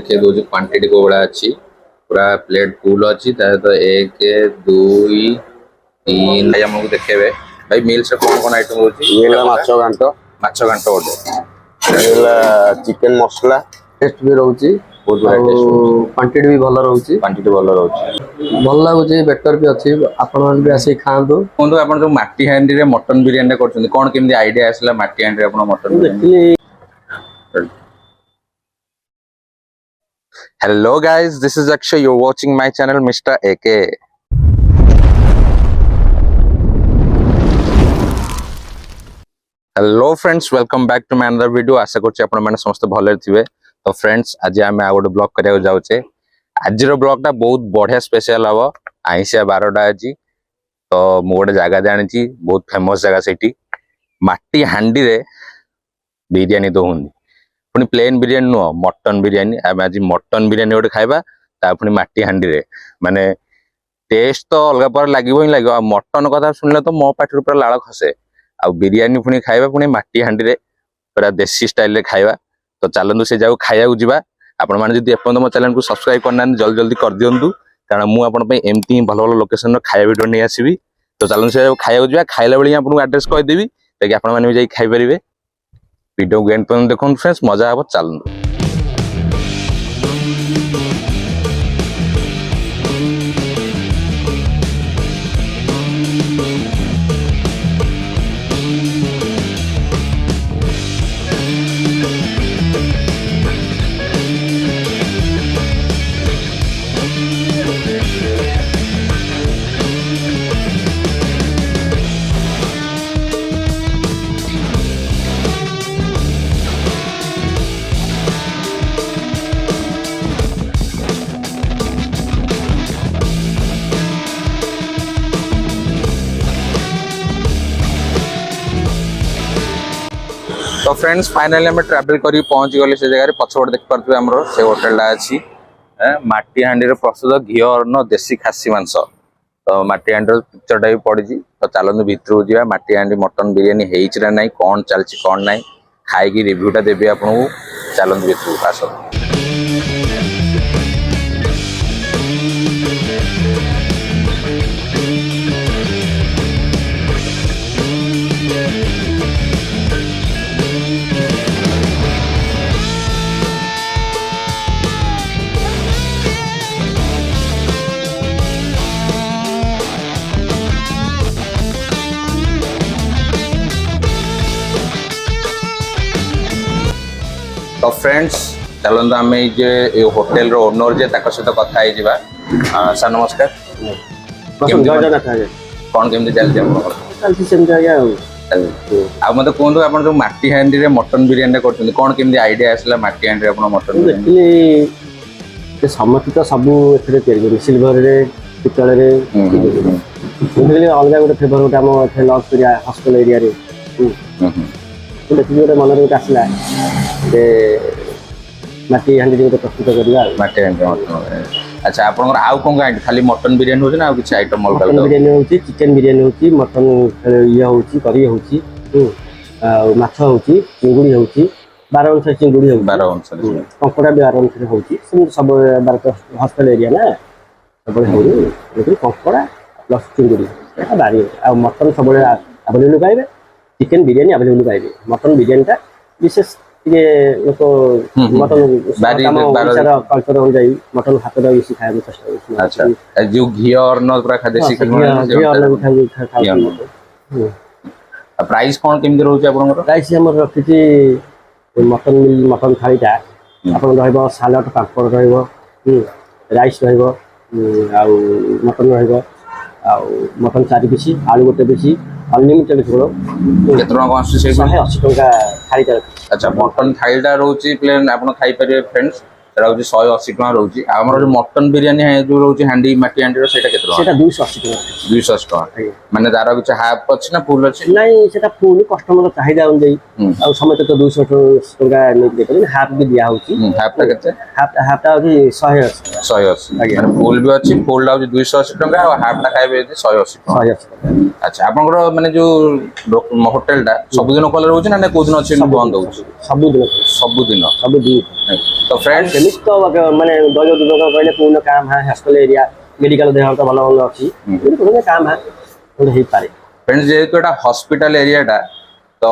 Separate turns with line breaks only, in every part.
देखिए दो क्वांटिटी को बड़ा अच्छी पूरा प्लेट फुल अच्छी तो 1 2 3 भाई हमको देखेबे भाई मील्स रे कौन कौन आइटम होची
ये माछ घांट
गोटे
चिकन मसला
टेस्ट भी रहउची
बहुत बड़ा टेस्ट
क्वांटिटी भी भल रहउची भल लागुची बेटर भी अच्छी आपण मान भी आसी खांदो
कोन आपण जो माटी हांडी रे मटन बिरयानी करछन कोन केमदी आईडिया आसला माटी हांडी रे आपण mutton biryani Hello guys, this is Akshay. You're watching my channel Mr. AK. Hello friends, welcome back to my another video. आशा करछि आपण माने समस्त भले थिबे. तो फ्रेंड्स आज आमे आ गोटे ब्लॉग करिया जाउछे. आज रो ब्लॉग टा बहुत बढ़िया स्पेशल हबो. आइसिया 12टा अछि. तो मु गोटे जगह जानिछि बहुत फेमस जगह सेठी. माटी हांडी रे बिरयानी तो हुंदी. पुनी प्लेन बिरयानी नुह मटन बिरयानी आम आज मटन बिरयानी गोटे खाइबा ता पुनी माटी हांडी रे माने टेस्ट तो अलग पर लागिबो ही लागिबो मटन कथा सुनले तो मो पाटी ऊपर लाळ खसे आ बिरयानी पुनी खाइबा पुनी माटी हांडी रे पूरा देसी स्टाइल रे खाइबा तो चलंदु से जाऊ खाइया जिबा आपण माने जदी एपन मो चैनल को सब्सक्राइब करना जल्दी जल्दी कर दियंतु कारण मु आपण पे एमती भलो भलो लोकेशन रो खाइया वीडियो नै आसीबी तो चलंदु से खाइया जिबा खाइला बेली आपण एड्रेस कहि देबी ताकि आपण माने भी जाई खाइ परिबे वीडियो को एंड पर्यंत देखो फ्रेंड्स मजा आबो चलंदु तो फ्रेंड्स फाइनली हमें ट्रैवल करी पहुंच गले से जगह पछपट देख पारथि हमरो से होटल ला अछि माटी हांडी रे प्रस्तुत घी और देसी खासी मांस तो माटी हांडी रो पिक्चरटा भी पड़ी तो चलनु भितर जिया माटी हांडी मटन बिरयानी हेइछ रा नै कोन चलछि कोन नै खाई की रिव्यूटा देबे आपन चलनु भितर आसो तो फ्रेंड्स चलते आम ये होटेल रो ओनर जे सहित कथा है जीवा सर नमस्कार कौन केमती चलती आ मत कहतु आप जो माटी हांडी रे मटन बिरयानी कर कौन केमती आईडिया आसला माटी हांडी रे आपण मटन बिरयानी
समस्त तो सब एथरे सिल्वर रे पितल रे अलग गोटे फ्लेवर गोटे आम लॉन्च करिया हॉस्पिटल एरिया रे देखिए गोटे मन में आसला माटी हांडी गोटे प्रस्तुत करवा
माटी हांडी अच्छा आपन आउ कोन गांडी खाली मटन बिरयानी होछ ना आ किछ आइटम अलग
अलग बिरयानी होची चिकन बिरयानी होची मटन ये होची करी होची आ माछ होची चिंगुड़ी होची 12 अंश चिंगुड़ी होची
12 अंश
कंकड़ा भी 12 अंश होची सब बार हॉस्पिटल एरिया ना सब होई लेकिन कंकड़ा प्लस चिंगुड़ी बारी आ मटन सब अवेलेबल पाइबे चिकन बिरयानी अवेलेबल पाइबे मटन बिरयानी टा विशेष ये लोक मटन कल्चर अनुसार मटन हाथ बेसी खाए चेष्टा
अच्छा जो घी और न पूरा खादेसी प्राइस कोन केमदी रहउछ आपन
प्राइस हमर रखिछि मटन थालीटा आपन रहइबो सालाड पापड़ रहइबो राइस रहइबो आ मटन रहइबो आ मटन 4 पीस आलू गोटे पीस अनलिमिटेड झोल
केतना टका आसी से
180 टका थालीटा
अच्छा मटन थालीटा रहउछि प्लेन आपन खाइ परिबे फ्रेंड्स सेटा होछि 180 टका रहउछि हमर जो मटन बिरयानी है जो रहउछि हांडी माटी हांडी रो सेटा केतना
सेटा 280 टका
280 टका माने दारा कुछ हाफ अछि ना फुल अछि
नहीं सेटा फुल कस्टमर चाहिदा अनुसार आ समय तो 200 टका नै दे पर हाफ भी दिया होछि
हाफ टा केते
हाफ टा होछि 180
माने फुल भी अछि फुल टा होछि 280 टका और हाफ टा खाइबे 180 टका अच्छा आपनकर माने जो होटल टा सब दिन खोला रहउछि ना को दिन अछि बंद होउछि
सब दिन
तो फ्रेंड्स
आमिष तो माने दही दूध कहले पूर्ण काम है हॉस्टल एरिया मेडिकल देह तो भल भल अच्छी पूर्ण काम है हो पारे
फ्रेंड्स जेहेतु एटा हॉस्पिटल एरियाटा तो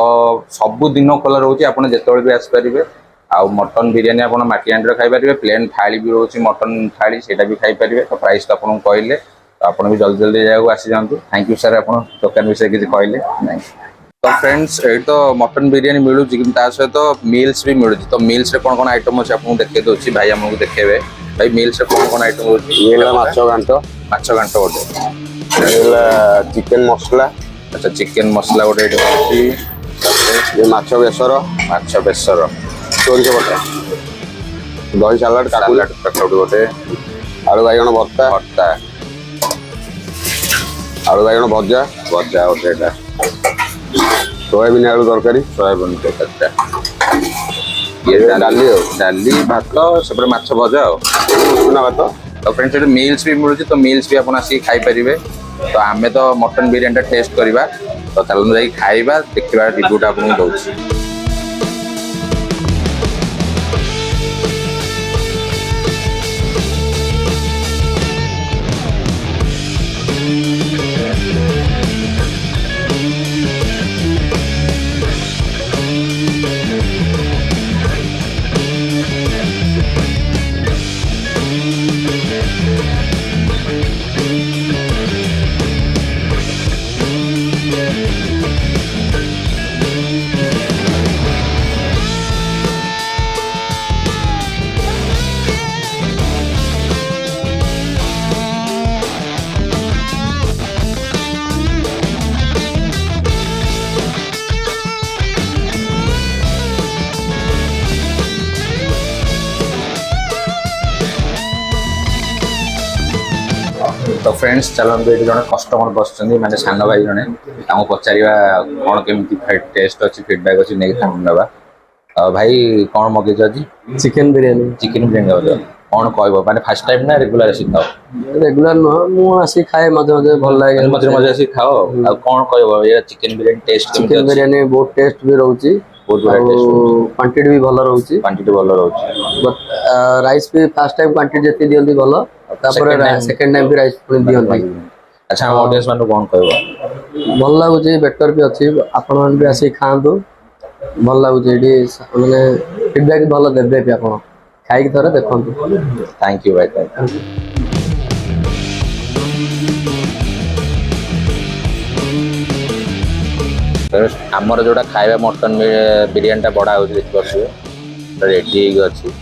सब दिन खोला रोचे आपन जेतबे भी आसी परिबे आ मटन बिरयानी आपन माटी हांडी खाई परिबे प्लेन थाली भी रोची मटन थाली सेटा भी खाई परिबे तो प्राइस तो आपन कहले तो आपन भी जल्दी जल्दी जायको आसी जानतु थैंक यू सर आपन दुकान विषय किछि कहले नहीं तो फ्रेंड्स ए तो मटन बिरयानी मिलू कि ता सहित तो मील्स भी मिलू तो मील्स रे कोन कोन आइटम अछि आपन देखे दोछि भाई हमको देखेबे भाई मील्स रे कोन कोन आइटम होछि
ये माछो घांटो
ओटे
ये चिकन मसला
अच्छा चिकन मसला ओटे अछि
ये माछो बेसर सोरिष बटा दही सलाड काकुडी गोटे आलू बाइगण भर्ता आलू बाइगण भजा गोटे एटा सोयाबीन आलू तरकारी
सोयाबीन तरकारी ये डाली भात सेपरे माछ भजा
उषुना भात
तो फ्रेंड्स ये मील्स भी मिलुछि तो मील्स भी आपण आसी खाई परिबे तो आमे तो मटन बिरयानी टेस्ट करबा तो चलनु जाई खाइबा देखिबा रिव्यूटा आपन दउछि तो फ्रेंड्स चलते ये जन कस्टमर बस माने सान भाई जने पचारा कौन केमी टेस्ट अच्छी फीडबैक अच्छी नहीं ना भाई कौन मगेज आज
चिकन बिरयानी
कौन कह माने फर्स्ट टाइम ना रेगुलर आसी खाओ
रेगुलर नुह मु आसी खाए मजे मजे भल लागे
मझे मझे आसी खाओ आ कौन कह ये chicken biryani taste
chicken biryani बहुत टेस्ट भी रहउची
बहुत बड़ा टेस्ट
क्वांटिटी भी भल रहउची
क्वांटिटी भल रहउची
बट राइस भी फर्स्ट टाइम क्वांटिटी जति दियंती भल तापर सेकंड टाइम भी राइस पुनी दियंती
अच्छा हम ऑडियंस मान कौन कहबो
भल लागुची बेटर भी अछि आपण मान भी आसी खांतु भल लागुची एडी माने फीडबैक भल देबे भी आपण खाई थरे देखंतु
थैंक यू भाई थैंक यू आमर जोड़ा खाଇବା मटन बिरयानी बड़ा हो रेडी अच्छी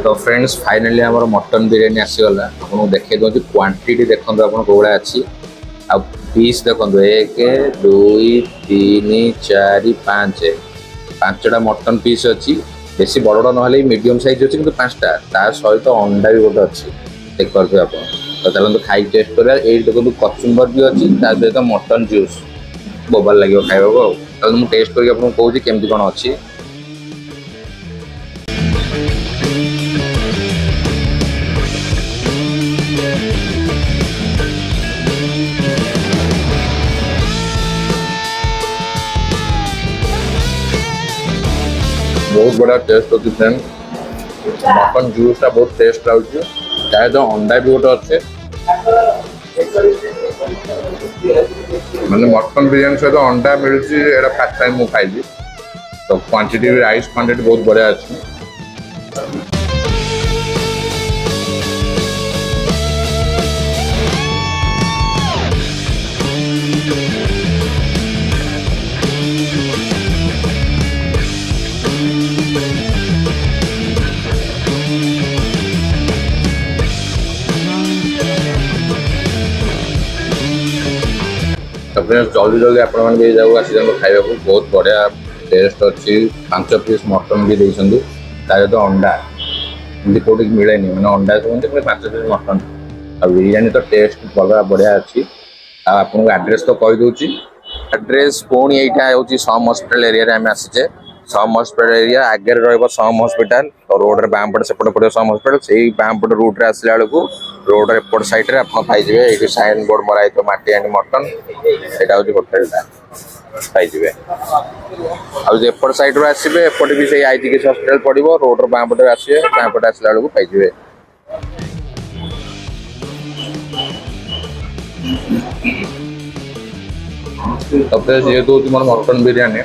तो फ्रेंड्स फाइनली हमारा मटन बिरयानी आसीगला आपको देखे दूँ क्वांटिटी देखो आप कौड़ा अच्छी आ पीस देखो 1 2 3 4 5 5टा मटन पीस अच्छी बेसी बड़ बड़ ना मीडियम साइज अच्छी कि 5टा ता सहित अंडा भी गोटे अच्छी देख पारे आप तो चलते खाई टेस्ट करा ये देखो कचुम्बर भी अच्छी सहित मटन जूस बोबाल लगे खाइबा को मुझे टेस्ट करके आपको कहूँ केमती कौन अच्छी बहुत बड़ा टेस्ट होती फ्रेंड मटन जूस टा बहुत टेस्ट लागे चाहे तो अंडा भी गोटे अच्छे मैंने मटन बिरयानी सहित अंडा मिलूँ एटा फर्स्ट टाइम मुझे खाई तो क्वांटिटी राइस क्वांटिटी बहुत बढ़िया अच्छी जल्दी जल्दी आपण खाइबा बहुत बढ़िया टेस्ट अच्छी 5 पीस मटन भी देते तो अंडा एमती कौटी मिले मैंने अंडा 5 पीस मटन ଆଉ ବିରିୟାନୀ ତ ଟେଷ୍ଟ ବଢ଼ିଆ ଅଛି। ଆଉ ଆପଣଙ୍କୁ ଆଡ୍ରେସ୍ ତ କହିଦେଉଛି। ଆଡ୍ରେସ୍ ପୁଣି ଏଇଟା ହେଉଛି ସମ୍ ହସ୍ପିଟାଲ ଏରିଆରେ ଆମେ ଆସିଛେ। ସମ୍ ହସ୍ପିଟାଲ ଏରିଆ ଆଗରେ ରହିବ ସମ୍ ହସ୍ପିଟାଲ, ତ ରୋଡରେ ବାଁ ପଟେ ସେପଟେ ପଡ଼ିବ ସମ୍ ହସ୍ପିଟାଲ। ସେଇ ବାଁ ପଟ ରୁଟ୍ରେ ଆସିଲା ବେଳକୁ ରୋଡର ଏପଟ ସାଇଡ୍ରେ ଆପଣ ପାଇଯିବେ, ଏଇଠି ସାଇନ୍ ବୋର୍ଡ ମରା ହେଇଥିବ ମାଟି ହାଣ୍ଡି ମଟନ୍। ସେଇଟା ହେଉଛି ହୋଟେଲଟା, ପାଇଯିବେ। ଆଉ ଯେ ଏପଟ ସାଇଡ୍ରୁ ଆସିବେ ଏପଟେ ବି ସେଇ IGKC ହସ୍ପିଟାଲ ପଡ଼ିବ, ରୋଡର ବାଁ ପଟେ ଆସିବେ, ବାଁ ପଟେ ଆସିଲା ବେଳକୁ ପାଇଯିବେ। ତାପରେ ଯେହେତୁ ହେଉଛି ମୋର ମଟନ୍ ବିରିୟାନୀ,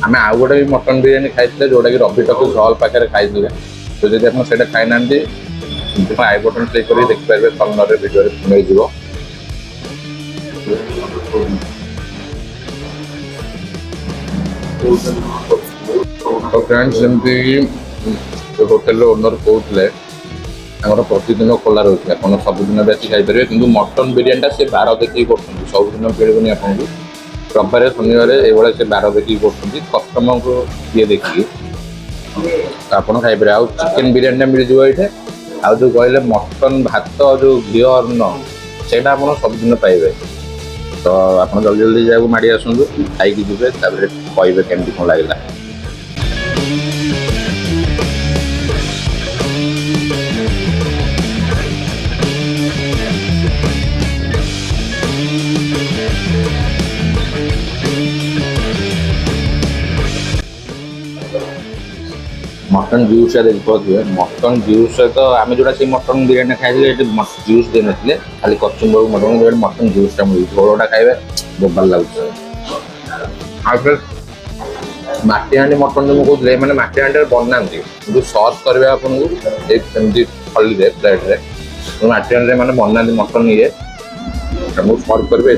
ଆମେ ଆଉ ଗୋଟେ ବି ମଟନ୍ ବିରିୟାନୀ ଖାଇଥିଲେ ଯେଉଁଟାକି ରବି ଟକିଜ୍ ହଲ୍ ପାଖରେ ଖାଇଥିଲେ। ତ ଯଦି ଆପଣ ସେଇଟା ଖାଇନାହାନ୍ତି ଆଇ ବଟନ୍ କ୍ଲିକ୍ କରି ଦେଖିପାରିବେ, କର୍ଣ୍ଣରରେ ଭିଡ଼ିଓରେ ମିଳିଯିବ। ତ ଫ୍ରେଣ୍ଡସ୍, ଯେମିତି ହୋଟେଲର ଓନର୍ କହୁଥିଲେ ଆମର ପ୍ରତିଦିନ ଖୋଲା ରହୁଛି, ଆପଣ ସବୁଦିନ ବି ଆସି ଖାଇପାରିବେ। କିନ୍ତୁ ମଟନ୍ ବିରିୟାନୀଟା ସେ ବାର ଦେଖିକି କରୁଛନ୍ତି, ସବୁଦିନ ମିଳିବନି ଆପଣଙ୍କୁ। ରବିବାର ଶନିବାର ଏଇଭଳିଆ ସେ ବାର ଦେଖିକି କରୁଛନ୍ତି, କଷ୍ଟମରଙ୍କୁ ଇଏ ଦେଖିକି ଆପଣ ଖାଇପାରିବେ। ଆଉ ଚିକେନ୍ ବିରିୟାନୀଟା ମିଳିଯିବ ଏଇଠି। ଆଉ ଯେଉଁ କହିଲେ ମଟନ୍ ଭାତ ଯେଉଁ ଘିଅ ଅନ୍ନ, ସେଇଟା ଆପଣ ସବୁଦିନ ପାଇବେ। ତ ଆପଣ ଜଲ୍ଦି ଜଲ୍ଦି ଯାକୁ ମାଡ଼ି ଆସନ୍ତୁ, ଖାଇକି ଯିବେ, ତାପରେ କହିବେ କେମିତି କ'ଣ ଲାଗିଲା। मटन जूस देखिए, मटन जूस सहित आम जो मटन बिरियानी खाई ये जूस दे नथिले, खाली कचुम्बर मटन मटन जूसटा मिली झोलटा खाइबे बहुत भल लगे। माटी हांडी मटन जो मुझे मैंने माटी हांडी बना सर्व करेंगे आपको खली प्लेट्रे माटी हांडी मैंने बना मटन ये सर्व करेंगे ए।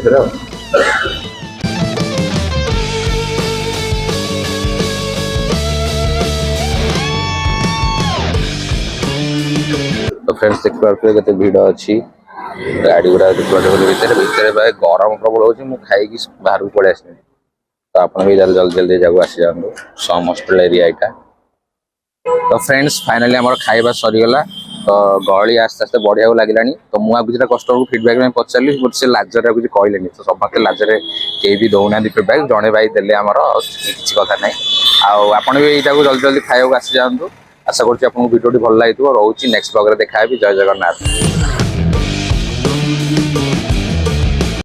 तो फ्रेंड्स देखिए केते भीड़ अच्छी गाड़ी गुड़ा भितर भाई गरम प्रबल हो खाई बाहर को पड़े आस। तो आप जल्दी जल्दी जाक आसी जाऊँ सम हॉस्पिटल एरिया यहाँ। तो फ्रेंड्स फाइनाली आम खाଇବା सरीगला। तो गहली आस्ते आस्ते बढ़िया लगे। तो मुझे किसी कस्टमर को फिडबैक में पचारि बट से लाजरे कुछ कहले। तो समस्त लाजरे कहीं भी दौना फिडबैक जड़े भाई देले आमर किसी कथा ना। आपड़ भी यहाँ जल्दी जल्दी खाया आसी जाऊँ। आशा करुँच आपको वीडियो भल लगी रोचे नेक्स्ट ब्लॉग रे देखा। जय जगन्नाथ।